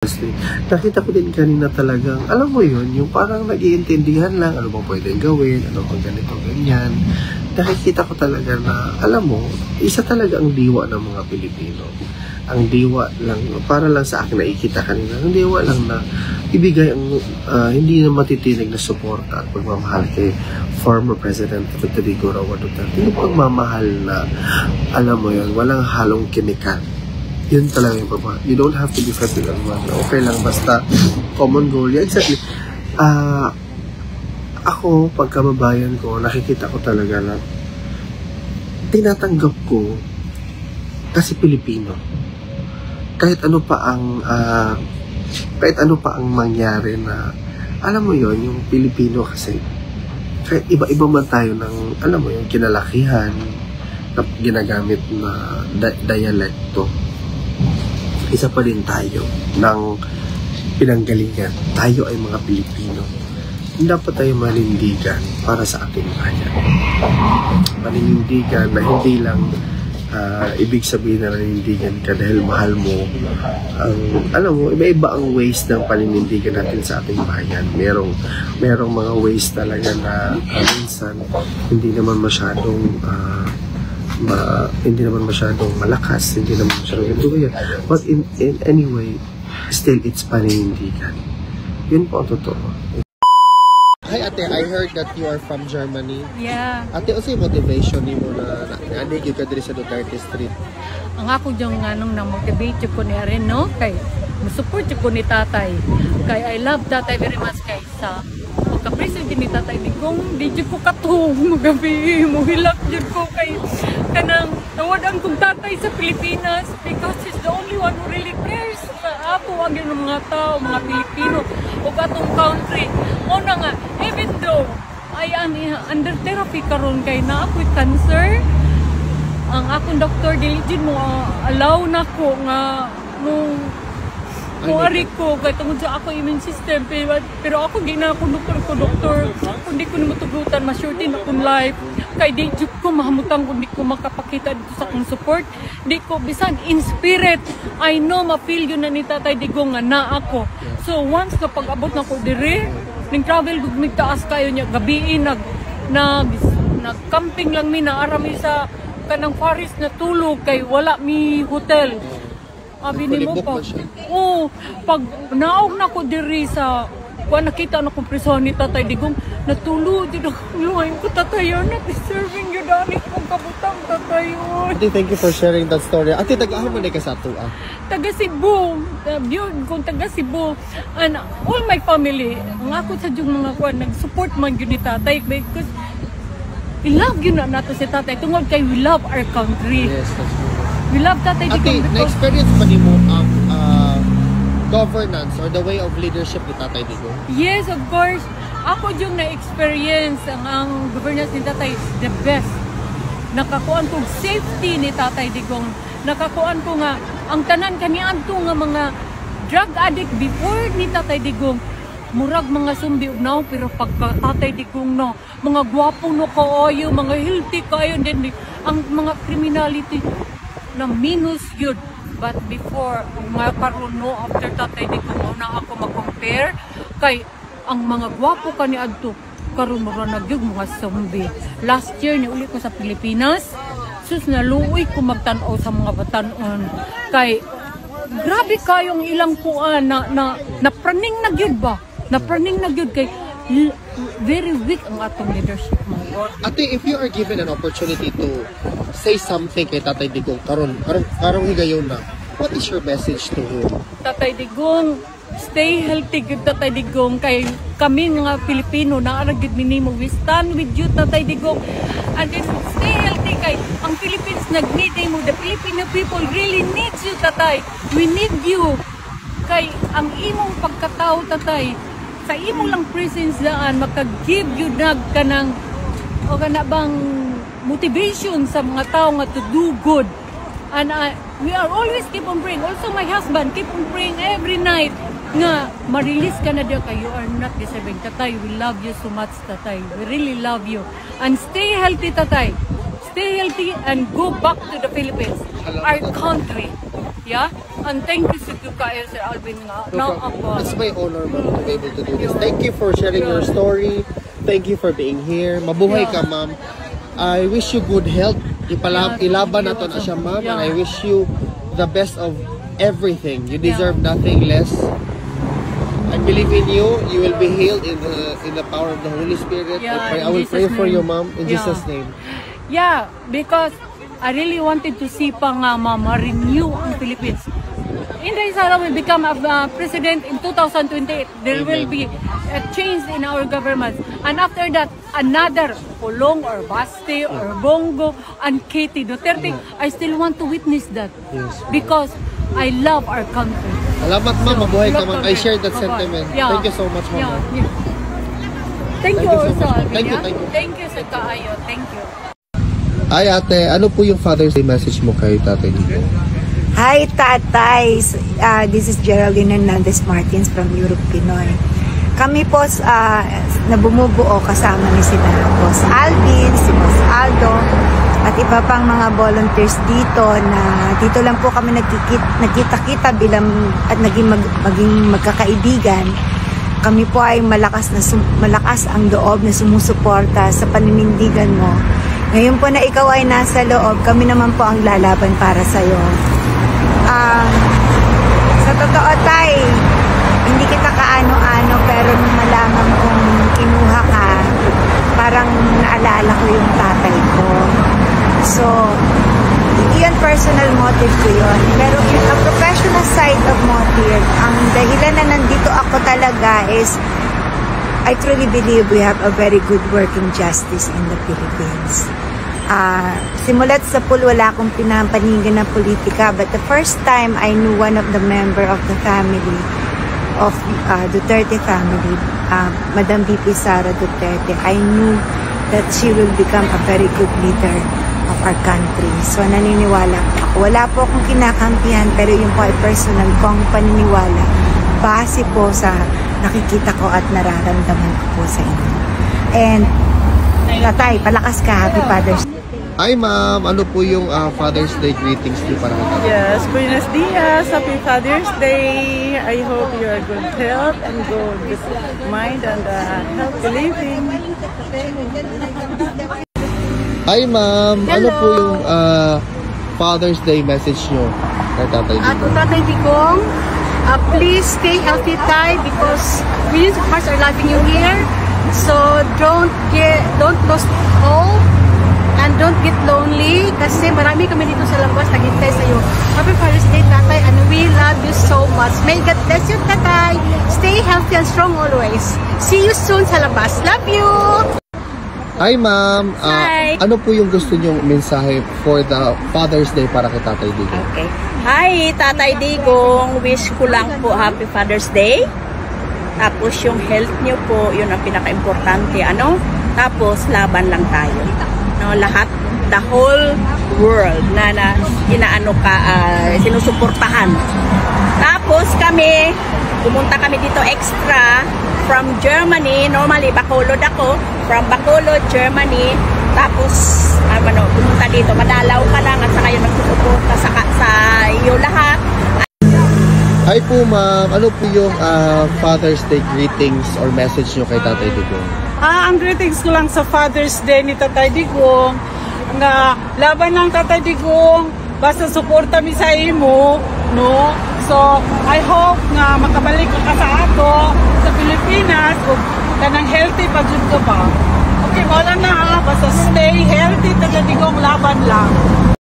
Honestly, nakita ko din kanina talagang, alam mo yun, yung parang nag-iintindihan lang, ano bang pwedeng gawin, ano bang ganito, ganyan. Nakikita ko talaga na, alam mo, isa talaga ang diwa ng mga Pilipino. Ang diwa lang, para lang sa akin nakikita kanina, ang diwa lang na ibigay ang hindi na matitinig na suporta at pagmamahal kay former President Rodrigo Roa Duterte. Yung pagmamahal na, alam mo yun, walang halong kimikal. Yun talaga yung pagmamahal. You don't have to be friends with everyone. Okay lang, basta common goal. Yeah, exactly. Ako, pagkababayan ko, nakikita ko talaga na tinatanggap ko kasi Pilipino. Kahit ano pa ang mangyari na, alam mo yon, yung Pilipino kasi, kahit iba-iba man tayo ng, alam mo yung kinalakihan na ginagamit na dialekto, isa pa din tayo ng pinanggalingan. Tayo ay mga Pilipino. Dapat tayo manindigan para sa ating bayan. Manindigan na hindi lang ibig sabihin na nanindigan ka dahil mahal mo. Alam mo, iba-iba ang ways ng paninindigan natin sa ating bayan. Merong mga ways talaga na minsan hindi naman masyadong malakas, hindi naman masyadong ganito. But in anyway, still it's paninindigan. Yun po ang totoo. Hi ate, I heard that you are from Germany. Yeah. Ate, ano yung motivation ni mo na nandigil ka dito sa Duterte Street? Ang ako diyang na-motivate ko niya rin, no? Kay, support ko ni tatay. Kay, I love tatay very much kay sa pagka-president ni tatay. Kung di ko katong magabi, muhilak dyan ko kay kanang tawadan kong tatay sa Pilipinas because he's the only one who really cares sa ako, ang mga tao, mga Pilipino o atong country. O na nga, even though I am under therapy karon kay na ako'y cancer, ang akong doktor diligid mo allow na ko nga nung kuwari ko kay tungod sa ako immune system pero ako gina ako doktor kundi ko ni matugutan ma-shorten akong life kay di ko mahamutan kundi ko makapakita dito sa akong support di ko bisan in spirit I know ma-feel yun na ni Tatay Digong nga na ako so once na pag-abot na ko diri ning travel gugmig taas kayo niya gabiin nag-camping lang mi na arami sa kanang forest na tulog kay wala mi hotel. Abi ni mo pa. Oh, pag naog na ko diri sa kuan nakita na kong preso ni Tatay Digong natulog jud ang luhay ko tatay na deserving yun ani kong kabutang tatay. Ate, thank you for sharing that story. Ate, taga-ahan man ka sa ato Taga Cebu. Yun kung taga Cebu. And all my family, ang ako sa jung mga kuan nag-support man gyud ni tatay because we love yun na nato si tatay tungod kay we love our country. Yes, that's true. We love Tatay Digong. Ate, na-experience pa niyo ang governance or the way of leadership ni Tatay Digong? Yes, of course. Ako yung na-experience ang governance ni Tatay, the best. Nakakuan ko safety ni Tatay Digong. Nakakuan ko nga, ang tanan kanian to nga mga drug addict before ni Tatay Digong. Murag mga sumbi now pero pagka Tatay Digong no, mga gwapo no kaayo, mga healthy kayo din ang mga criminality na minus yun. But before, mga karon no, after Tatay Digong na ako mag-compare kay ang mga gwapo ka ni adto karon mo na gyud mga zombie. Last year ni uli ko sa Pilipinas, sus naluoy ko magtan-aw sa mga batan-on kay grabe kayong ilang kuan na praning na gyud ba? Na praning na gyud kay very weak ang atong leadership mo. Ate, if you are given an opportunity to say something kay Tatay Digong karon higayon na, what is your message to him? Tatay Digong, stay healthy gyud Tatay Digong kay kami mga Pilipino na gyud minimo we stand with you Tatay Digong and then stay healthy kay ang Philippines nag-need mo, the Filipino people really needs you Tatay. We need you kay ang imong pagkatao Tatay sa imo lang presence daan maka-give you kanang o kana bang motivation sa mga tao nga to do good and we are always keep on praying also my husband keep on praying every night nga ma-release ka na diya kay you are not deserving Tatay. We love you so much Tatay, we really love you and stay healthy Tatay, stay healthy and go back to the Philippines, our country. Yeah. And thank you sa kayo, Sir Alvin nga. No, ako. It's my honor, ma'am, to be able to do this. Thank you for sharing your story. Thank you for being here. Mabuhay ka, ma'am. I wish you good health. Ilaban na to na siya, ma'am. And I wish you the best of everything. You deserve nothing less. I believe in you. You will be healed in the power of the Holy Spirit. I will pray for you, ma'am, in Jesus' name. Yeah, because I really wanted to see pa nga, Mama, renew ang Philippines. Inday Sara will become a president in 2028. There will be a change in our government. And after that, another Pulong or Baste or Bongo and Katie Duterte. I still want to witness that. Yes. Because I love our country. Salamat, ma'am. Mabuhay ka, ma'am. I share that sentiment. Thank you so much, ma'am. Thank you also, Alvin. Thank you. Thank you sa kaayo. Thank you. Ay, ate, ano po yung Father's Day message mo kay Tatay Digong? Hi, Tatay. This is Geraldine Hernandez Martins from Europe, Pinoy. Kami po na bumubuo kasama ni sila Boss Alvin, si Boss Aldo, at iba pang mga volunteers dito na dito lang po kami nagkita-kita bilang at maging magkakaibigan. Kami po ay malakas ang loob na sumusuporta sa paninindigan mo. Ngayon po na ikaw ay nasa loob, kami naman po ang lalaban para sa'yo. Sa totoo, Tay, hindi kita kaano-ano, pero nung malaman kong kinuha ka, parang naalala ko yung tatay ko. So, yun personal motive ko yun. Pero yung professional side of motive, ang dahilan na nandito ako talaga is I truly believe we have a very good working justice in the Philippines. Simulat sa pool, wala akong pinapanigan ng politika, but the first time I knew one of the member of the family, of Duterte family, Madam VP Sara Duterte, I knew that she will become a very good leader of our country. So naniniwala ako. Wala po akong kinakampihan, pero yung po ay personal kong paniniwala base po sa nakikita ko at nararamdaman ko po sa inyo. And Tatay, palakas ka. Happy Father's Day. Hi, ma'am. Ano po yung Father's Day greetings niyo para kay Tatay? Yes, buenos dias. Happy Father's Day. I hope you are good health and good mind and healthy living. Hi, ma'am. Ano po yung Father's Day message niyo kay Tatay Digong? Tatay Digong, please stay healthy, Tay, because millions of hearts are loving you here. So don't lose hope and don't get lonely kasi marami kami dito sa labas naghintay sa iyo. Happy Father's Day, Tatay, and we love you so much. May God bless you, Tatay. Stay healthy and strong always. See you soon sa labas. Love you! Hi, ma'am. Hi. Ano po yung gusto niyong mensahe for the Father's Day para kay Tatay Digong? Okay. Hi, Tatay Digong. Wish ko lang po Happy Father's Day. Tapos yung health niyo po, yun ang pinaka-importante. Tapos laban lang tayo. No, lahat, the whole world na sinusuportahan. Tapos pumunta kami dito extra from Germany. Normally, Bacolod ako. From Bacolod, Germany. Tapos, pumunta dito. Madalaw ka lang at saka yung nagsusuporta sa iyo lahat. Hi po, ma'am. Ano po yung Father's Day greetings or message nyo kay Tatay Digong? Ang greetings ko lang sa Father's Day ni Tatay Digong, nga laban ng Tatay Digong, basta suporta mi sa imo, no? So, I hope nga makabalik ka sa ato sa Pilipinas ug kanang healthy pa jud ka ba. Okay, wala na basta stay healthy, Tatay Digong, laban lang.